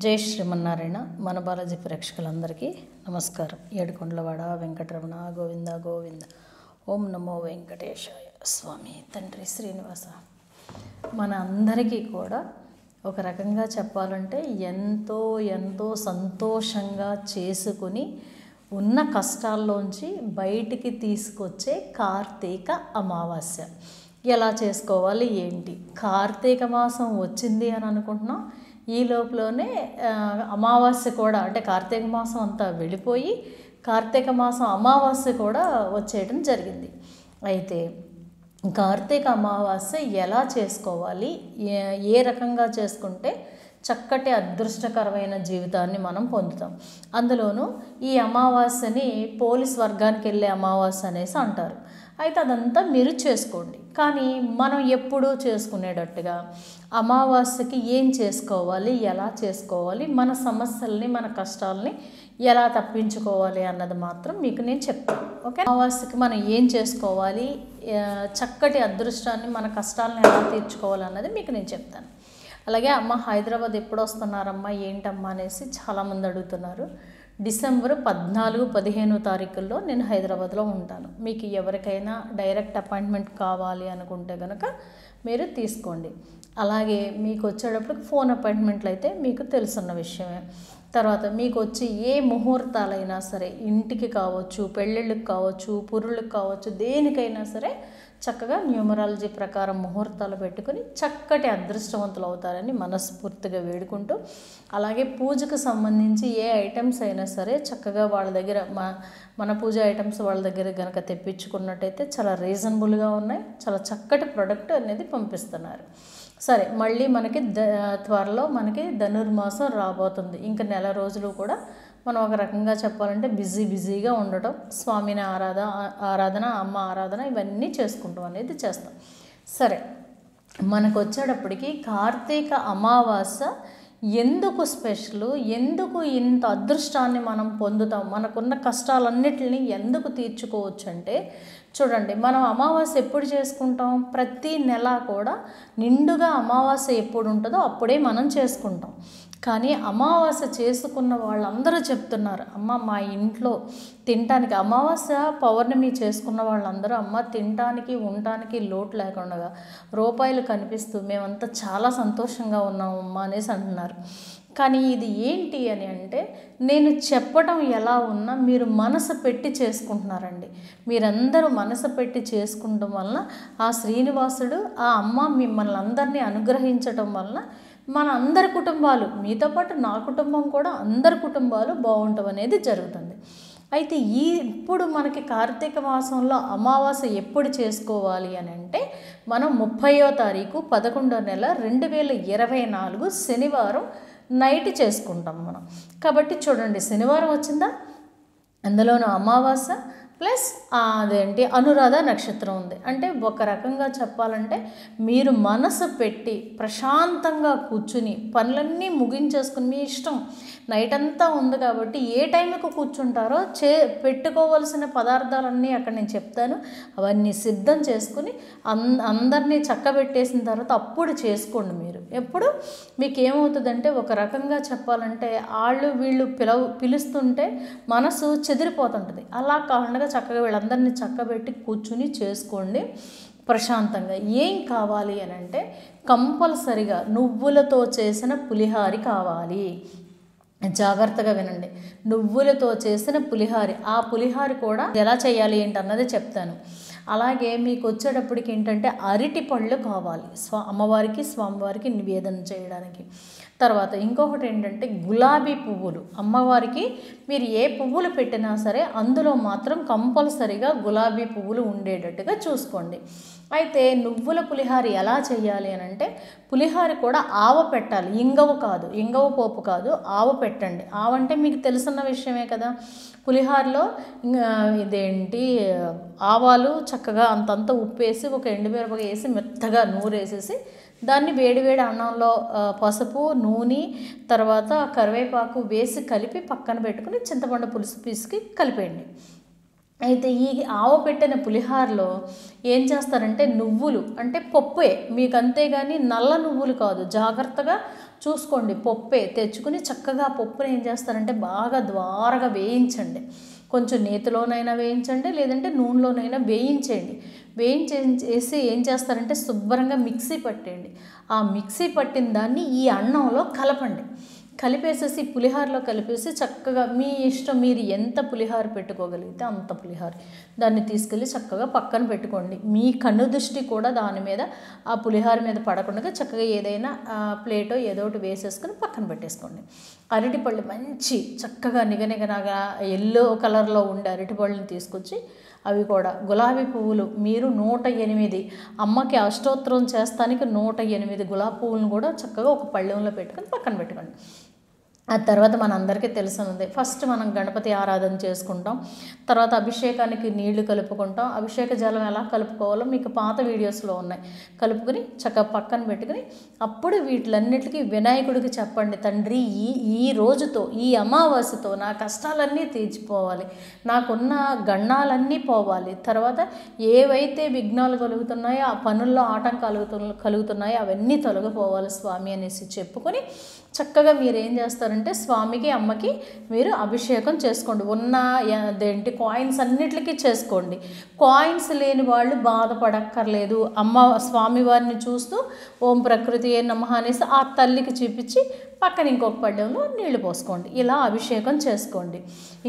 జై శ్రీమన్నారాయణ. మన బాలాజీ ప్రేక్షకులందరికీ నమస్కారం. ఏడుకొండలవాడ వెంకటరమణ గోవింద గోవింద. ఓం నమో వెంకటేశాయ. స్వామి తండ్రి శ్రీనివాస. మన అందరికీ కూడా ఒక రకంగా చెప్పాలంటే ఎంతో ఎంతో సంతోషంగా చేసుకుని ఉన్న కష్టాల్లోంచి బయటికి తీసుకొచ్చే కార్తీక అమావాస్య. ఎలా చేసుకోవాలి ఏంటి? కార్తీక మాసం వచ్చింది అని అనుకుంటున్నాం. ఈ లోపలనే అమావాస్య కూడా, అంటే కార్తీక మాసం అంతా వెళ్ళిపోయి కార్తీక మాసం అమావాస్య కూడా వచ్చేయడం జరిగింది. అయితే కార్తీక అమావాస్య ఎలా చేసుకోవాలి, ఏ రకంగా చేసుకుంటే చక్కటి అదృష్టకరమైన జీవితాన్ని మనం పొందుతాం. అందులోనూ ఈ అమావాస్యని పోలీస్ వర్గానికి వెళ్ళే అమావాస్య అనేసి అంటారు. అయితే అదంతా మీరు చేసుకోండి. కానీ మనం ఎప్పుడూ చేసుకునేటట్టుగా అమావాస్యకి ఏం చేసుకోవాలి, ఎలా చేసుకోవాలి, మన సమస్యల్ని మన కష్టాలని ఎలా తప్పించుకోవాలి అన్నది మాత్రం మీకు నేను చెప్తాను. ఓకే, అమావాస్యకి మనం ఏం చేసుకోవాలి, చక్కటి అదృష్టాన్ని మన కష్టాలను ఎలా తీర్చుకోవాలి అన్నది మీకు నేను చెప్తాను. అలాగే అమ్మ హైదరాబాద్ ఎప్పుడు వస్తున్నారమ్మా ఏంటమ్మా అనేసి చాలామంది అడుగుతున్నారు. డిసెంబర్ 14-15 తారీఖుల్లో నేను హైదరాబాద్లో ఉంటాను. మీకు ఎవరికైనా డైరెక్ట్ అపాయింట్మెంట్ కావాలి అనుకుంటే కనుక మీరు తీసుకోండి. అలాగే మీకు వచ్చేటప్పుడు ఫోన్ అపాయింట్మెంట్లు అయితే మీకు తెలుసున్న విషయమే. తర్వాత మీకు వచ్చి ఏ ముహూర్తాలైనా సరే, ఇంటికి కావచ్చు, పెళ్ళిళ్ళకి కావచ్చు, పురుళ్ళకి కావచ్చు, దేనికైనా సరే చక్కగా న్యూమరాలజీ ప్రకారం ముహూర్తాలు పెట్టుకుని చక్కటి అదృష్టవంతులు అవుతారని మనస్ఫూర్తిగా వేడుకుంటూ, అలాగే పూజకు సంబంధించి ఏ ఐటమ్స్ అయినా సరే చక్కగా వాళ్ళ దగ్గర మన పూజ ఐటమ్స్ వాళ్ళ దగ్గర కనుక తెప్పించుకున్నట్టయితే చాలా రీజనబుల్గా ఉన్నాయి. చాలా చక్కటి ప్రోడక్ట్ అనేది పంపిస్తున్నారు. సరే, మళ్ళీ మనకి త్వరలో మనకి ధనుర్మాసం రాబోతుంది. ఇంకా నెల రోజులు కూడా మనం ఒక రకంగా చెప్పాలంటే బిజీగా ఉండటం, స్వామిని ఆరాధన, అమ్మ ఆరాధన ఇవన్నీ చేసుకుంటాం అనేది చేస్తాం. సరే, మనకు వచ్చేటప్పటికి కార్తీక అమావాస్య ఎందుకు స్పెషల్, ఎందుకు ఇంత అదృష్టాన్ని మనం పొందుతాం, మనకున్న కష్టాలన్నిటిని ఎందుకు తీర్చుకోవచ్చు అంటే, చూడండి, మనం అమావాస్య ఎప్పుడు చేసుకుంటాం? ప్రతి నెల కూడా నిండుగా అమావాస్య ఎప్పుడు ఉంటుందో అప్పుడే మనం చేసుకుంటాం. కానీ అమావాస్య చేసుకున్న వాళ్ళందరూ చెప్తున్నారు, అమ్మ మా ఇంట్లో తినటానికి, అమావాస్య పౌర్ణమి చేసుకున్న వాళ్ళందరూ అమ్మ తినటానికి ఉండటానికి లోటు లేకుండా రూపాయలు కనిపిస్తూ మేమంతా చాలా సంతోషంగా ఉన్నామమ్మా అనేసి అంటున్నారు. కానీ ఇది ఏంటి అని అంటే, నేను చెప్పడం ఎలా ఉన్నా మీరు మనసు పెట్టి చేసుకుంటున్నారండి. మీరందరూ మనసు పెట్టి చేసుకుంటం వలన ఆ శ్రీనివాసుడు, ఆ అమ్మ మిమ్మల్ని అందరినీ అనుగ్రహించటం వలన మన అందరి కుటుంబాలు, మీతో పాటు నా కుటుంబం కూడా అందరి కుటుంబాలు బాగుంటాం అనేది జరుగుతుంది. అయితే ఇప్పుడు మనకి కార్తీక మాసంలో అమావాస్య ఎప్పుడు చేసుకోవాలి అని అంటే, మనం 30వ తారీఖు 11వ నెల 2024 శనివారం నైట్ చేసుకుంటాం మనం. కాబట్టి చూడండి, శనివారం వచ్చిందా, అందులోనూ అమావాస్య ప్లస్ అదేంటి అనురాధ నక్షత్రం ఉంది. అంటే ఒక రకంగా చెప్పాలంటే మీరు మనసు పెట్టి ప్రశాంతంగా కూర్చుని పనులన్నీ ముగించేసుకుని, మీ ఇష్టం నైట్ అంతా ఉంది కాబట్టి ఏ టైంకి కూర్చుంటారో పెట్టుకోవాల్సిన పదార్థాలన్నీ అక్కడ నేను చెప్తాను, అవన్నీ సిద్ధం చేసుకుని అందరినీ చక్కబెట్టేసిన తర్వాత అప్పుడు చేసుకోండి. మీరు ఎప్పుడు మీకు ఏమవుతుందంటే, ఒక రకంగా చెప్పాలంటే వాళ్ళు వీళ్ళు పిలుస్తుంటే మనసు చెదిరిపోతుంటుంది. అలా కాకుండా చక్కగా వీళ్ళందరినీ చక్కబెట్టి కూర్చుని చేసుకోండి ప్రశాంతంగా. ఏం కావాలి అని అంటే, కంపల్సరిగా నువ్వులతో చేసిన పులిహారి కావాలి. జాగ్రత్తగా వినండి, నువ్వులతో చేసిన పులిహారి. ఆ పులిహారి కూడా ఎలా చేయాలి ఏంటన్నది చెప్తాను. అలాగే మీకు వచ్చేటప్పటికి ఏంటంటే అరటి పళ్ళు కావాలి అమ్మవారికి, స్వామివారికి నివేదన చేయడానికి. తర్వాత ఇంకొకటి ఏంటంటే గులాబీ పువ్వులు. అమ్మవారికి మీరు ఏ పువ్వులు పెట్టినా సరే అందులో మాత్రం కంపల్సరిగా గులాబీ పువ్వులు ఉండేటట్టుగా చూసుకోండి. అయితే నువ్వుల పులిహార ఎలా చేయాలి అని అంటే, పులిహార కూడా ఆవ పెట్టాలి, ఇంగవ కాదు, ఇంగవ పోపు కాదు, ఆవ పెట్టండి. ఆవ అంటే మీకు తెలుసున్న విషయమే కదా. పులిహారలో ఇదేంటి ఆవాలు చక్కగా అంతంత ఉప్పేసి, ఒక ఎండుమిరపకాయ వేసి మెత్తగా నూరేసేసి, దాన్ని వేడివేడి అన్నంలో పసుపు, నూనె, తర్వాత కరివేపాకు వేసి కలిపి పక్కన పెట్టుకుని చింతపండు పులుసు పీసుకి కలిపేయండి. అయితే ఈ ఆవ పెట్టిన పులిహారలో ఏం చేస్తారంటే నువ్వులు అంటే పప్పుయే మీకు, అంతేగాని నల్ల నువ్వులు కాదు. జాగ్రత్తగా చూసుకోండి, పప్పే తెచ్చుకుని చక్కగా పప్పుని ఏం చేస్తారంటే బాగా ద్వారగా వేయించండి. కొంచెం నేతిలోనైనా వేయించండి, లేదంటే నూనెలోనైనా వేయించేసి ఏం చేస్తారంటే శుభ్రంగా మిక్సీ పట్టండి. ఆ మిక్సీ పట్టిన దాన్ని ఈ అన్నంలో కలపండి. కలిపేసేసి పులిహోరలో కలిపేసి చక్కగా మీ ఇష్టం, మీరు ఎంత పులిహోర పెట్టుకోగలిగితే అంత పులిహోర దాన్ని తీసుకెళ్ళి చక్కగా పక్కన పెట్టుకోండి. మీ కన్ను దృష్టి కూడా దాని మీద, ఆ పులిహోర మీద పడకుండా చక్కగా ఏదైనా ప్లేటో ఏదో ఒకటి వేసేసుకుని పక్కన పెట్టేసుకోండి. అరటిపళ్ళు మంచి చక్కగా నిగనిగనగా ఎల్లో కలర్లో ఉండే అరటిపళ్ళని తీసుకొచ్చి, అవి కూడా గులాబీ పువ్వులు మీరు 108 అమ్మకి అష్టోత్తరం చేస్తానికి 108 గులాబీ పువ్వులను కూడా చక్కగా ఒక పళ్ళెంలో పెట్టుకొని పక్కన పెట్టుకోండి. ఆ తర్వాత మనందరికీ తెలిసినది, ఫస్ట్ మనం గణపతి ఆరాధన చేసుకుంటాం, తర్వాత అభిషేకానికి నీళ్లు కలుపుకుంటాం. అభిషేక జలం ఎలా కలుపుకోవాలో మీకు పాత వీడియోస్లో ఉన్నాయి. కలుపుకొని చక్కగా పక్కన పెట్టుకుని అప్పుడు వీటిలన్నిటికీ వినాయకుడికి చెప్పండి, తండ్రి ఈ రోజుతో, ఈ అమావాస్యతో నా కష్టాలన్నీ తీర్చిపోవాలి, నాకున్న గణాలన్నీ పోవాలి, తర్వాత ఏవైతే విఘ్నాలు కలుగుతున్నాయో, ఆ పనుల్లో ఆటంకాలు కలుగుతున్నాయో అవన్నీ తొలగిపోవాలి స్వామి అనేసి చెప్పుకొని చక్కగా మీరు ఏం చేస్తారంటే స్వామికి అమ్మకి మీరు అభిషేకం చేసుకోండి. ఉన్న కాయిన్స్ అన్నిటికీ చేసుకోండి. కాయిన్స్ లేని వాళ్ళు బాధపడక్కర్లేదు. స్వామివారిని చూస్తూ ఓం ప్రకృతి నమః అనేసి ఆ తల్లికి చూపించి పక్కన ఇంకొక పళ్ళెంలో నీళ్లు పోసుకోండి. ఇలా అభిషేకం చేసుకోండి.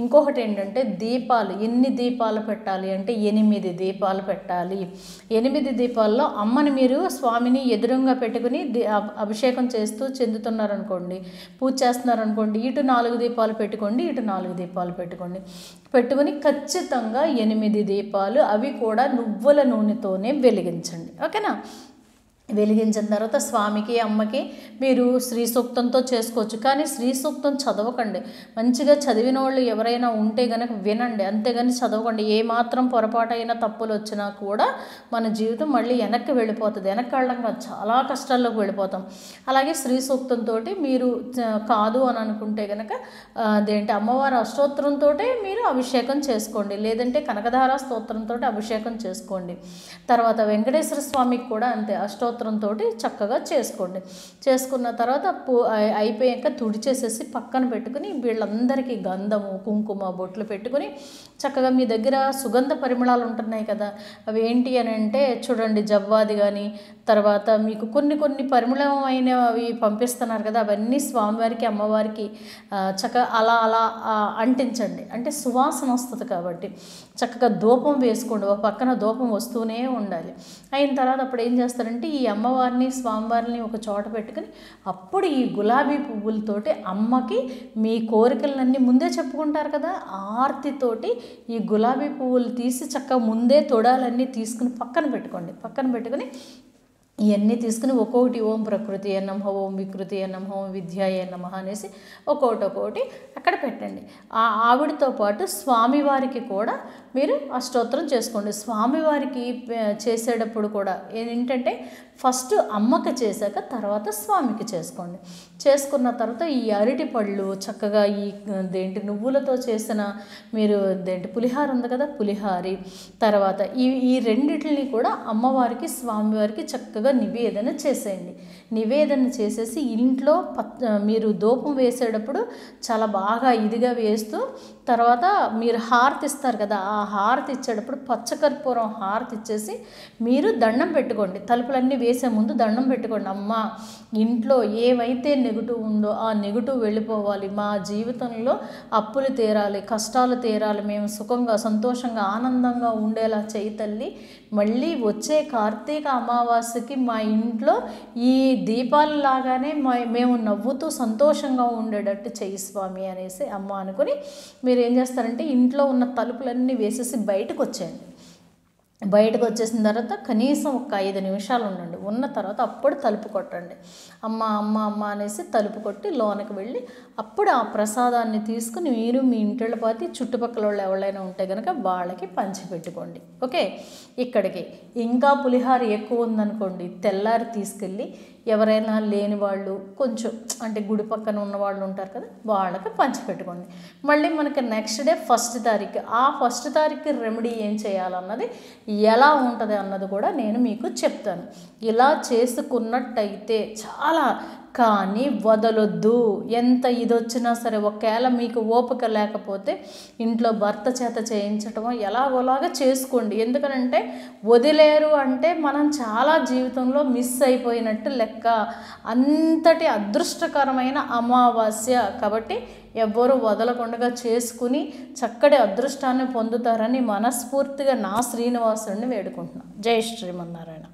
ఇంకొకటి ఏంటంటే దీపాలు, ఎన్ని దీపాలు పెట్టాలి అంటే 8 దీపాలు పెట్టాలి. 8 దీపాల్లో అమ్మని మీరు స్వామిని ఎదురుగా పెట్టుకుని అభిషేకం చేస్తూ చెందుతున్నారనుకోండి, పూజ చేస్తున్నారనుకోండి, ఇటు 4 దీపాలు పెట్టుకోండి, ఇటు 4 దీపాలు పెట్టుకొని ఖచ్చితంగా 8 దీపాలు, అవి కూడా నువ్వుల నూనెతోనే వెలిగించండి. ఓకేనా? వెలిగించిన తర్వాత స్వామికి అమ్మకి మీరు శ్రీ సూక్తంతో చేసుకోవచ్చు. కానీ శ్రీ సూక్తం చదవకండి. మంచిగా చదివిన వాళ్ళు ఎవరైనా ఉంటే కనుక వినండి, అంతేగాని చదవకండి. ఏమాత్రం పొరపాటైన తప్పులు వచ్చినా కూడా మన జీవితం మళ్ళీ వెనక్కి వెళ్ళిపోతుంది. వెనక్కి వెళ్ళడం కాదు, చాలా కష్టాల్లోకి వెళ్ళిపోతాం. అలాగే శ్రీ సూక్తంతో మీరు కాదు అని అనుకుంటే కనుక అమ్మవారి అష్టోత్తరంతో మీరు అభిషేకం చేసుకోండి, లేదంటే కనకధార స్తోత్రంతో అభిషేకం చేసుకోండి. తర్వాత వెంకటేశ్వర స్వామికి కూడా అంతే, అష్టోత్తరంతో చక్కగా చేసుకోండి. చేసుకున్న తర్వాత అయిపోయాక తుడిచేసేసి పక్కన పెట్టుకుని వీళ్ళందరికీ గంధము కుంకుమ బొట్లు పెట్టుకుని చక్కగా మీ దగ్గర సుగంధ పరిమళాలు ఉంటున్నాయి కదా, అవి ఏంటి అని అంటే చూడండి, జవ్వాది కానీ తర్వాత మీకు కొన్ని పరిమళమైనవి పంపిస్తున్నారు కదా, అవన్నీ స్వామివారికి అమ్మవారికి చక్కగా అలా అంటించండి. అంటే సువాసన వస్తుంది కాబట్టి చక్కగా ధూపం వేసుకోండి. ఒక పక్కన ధూపం వస్తూనే ఉండాలి. అయిన తర్వాత అప్పుడు ఏం చేస్తారంటే ఈ అమ్మవారిని స్వామివారిని ఒక చోట పెట్టుకుని అప్పుడు ఈ గులాబీ పువ్వులతోటి అమ్మకి మీ కోరికలన్నీ ముందే చెప్పుకుంటారు కదా, ఆర్తితోటి ఈ గులాబీ పువ్వులు తీసి చక్కగా ముందే తొడాలన్నీ తీసుకుని పక్కన పెట్టుకొని ఇవన్నీ తీసుకుని ఒక్కొక్కటి ఓం ప్రకృతి నమః, ఓం వికృతి నమః, ఓం విద్యాయ నమః అనేసి ఒక్కొక్కటి అక్కడ పెట్టండి. ఆ ఆవిడతో పాటు స్వామివారికి కూడా మీరు అష్టోత్తరం చేసుకోండి. స్వామివారికి చేసేటప్పుడు కూడా ఏంటంటే ఫస్ట్ అమ్మకి చేశాక తర్వాత స్వామికి చేసుకోండి. చేసుకున్న తర్వాత ఈ అరటి పళ్ళు చక్కగా నువ్వులతో చేసిన మీరు పులిహార ఉంది కదా, పులిహారి తర్వాత ఈ రెండిటిని కూడా అమ్మవారికి స్వామివారికి చక్కగా నివేదన చేసేయండి. నివేదన చేసేసి ఇంట్లో మీరు ధూపం వేసేటప్పుడు చాలా బాగా ఇదిగా వేస్తూ తర్వాత మీరు హారతి ఇస్తారు కదా, ఆ హారతి ఇచ్చేటప్పుడు పచ్చకర్పూరం హారతి ఇచ్చేసి మీరు దండం పెట్టుకోండి. తలుపులన్నీ వేసే ముందు దండం పెట్టుకోండి. అమ్మ, ఇంట్లో ఏవైతే నెగిటివ్ ఉందో ఆ నెగిటివ్ వెళ్ళిపోవాలి, మా జీవితంలో అప్పులు తీరాలి, కష్టాలు తీరాలి, మేము సుఖంగా సంతోషంగా ఆనందంగా ఉండేలా చేయి తల్లి. మళ్ళీ వచ్చే కార్తీక అమావాస్యకి మా ఇంట్లో ఈ దీపాలు లాగానే మేము నవ్వుతూ సంతోషంగా ఉండేటట్టు చెయ్యి స్వామి అనేసి అమ్మ అనుకుని మీరు ఏం చేస్తారంటే ఇంట్లో ఉన్న తలుపులన్నీ వేసేసి బయటకు వచ్చేయండి. బయటకు వచ్చేసిన తర్వాత కనీసం ఒక 5 నిమిషాలు ఉండండి. ఉన్న తర్వాత అప్పుడు తలుపు కొట్టండి. అమ్మ అమ్మ అమ్మ అనేసి తలుపు కొట్టి లోనకి వెళ్ళి అప్పుడు ఆ ప్రసాదాన్ని తీసుకుని మీరు మీ ఇంటిళ్ళ పాతి చుట్టుపక్కల వాళ్ళు ఎవరైనా ఉంటే కనుక వాళ్ళకి పంచిపెట్టుకోండి. ఓకే, ఇక్కడికి ఇంకా పులిహార ఎక్కువ ఉందనుకోండి, తెల్లారి తీసుకెళ్ళి ఎవరైనా లేని వాళ్ళు కొంచెం అంటే గుడి పక్కన ఉన్న వాళ్ళు ఉంటారు కదా, వాళ్ళకి పంచిపెట్టుకోండి. మళ్ళీ మనకి నెక్స్ట్ డే 1st తారీఖు, ఆ 1st తారీఖు రెమెడీ ఏం చేయాలన్నది ఎలా ఉంటుంది అన్నది కూడా నేను మీకు చెప్తాను. ఇలా చేసుకున్నట్టయితే చాలా కానీ వదలొద్దు. ఎంత ఇదొచ్చినా సరే, ఒకవేళ మీకు ఓపిక లేకపోతే ఇంట్లో భర్త చేత చేయించటమో ఎలాగోలాగా చేసుకోండి. ఎందుకనంటే వదిలేరు అంటే మనం చాలా జీవితంలో మిస్ అయిపోయినట్టు లెక్క. అంతటి అదృష్టకరమైన అమావాస్య కాబట్టి ఎవ్వరూ వదలకుండా చేసుకుని చక్కటి అదృష్టాన్ని పొందుతారని మనస్ఫూర్తిగా నా శ్రీనివాసుడిని వేడుకుంటున్నాను. జై శ్రీమన్నారాయణ.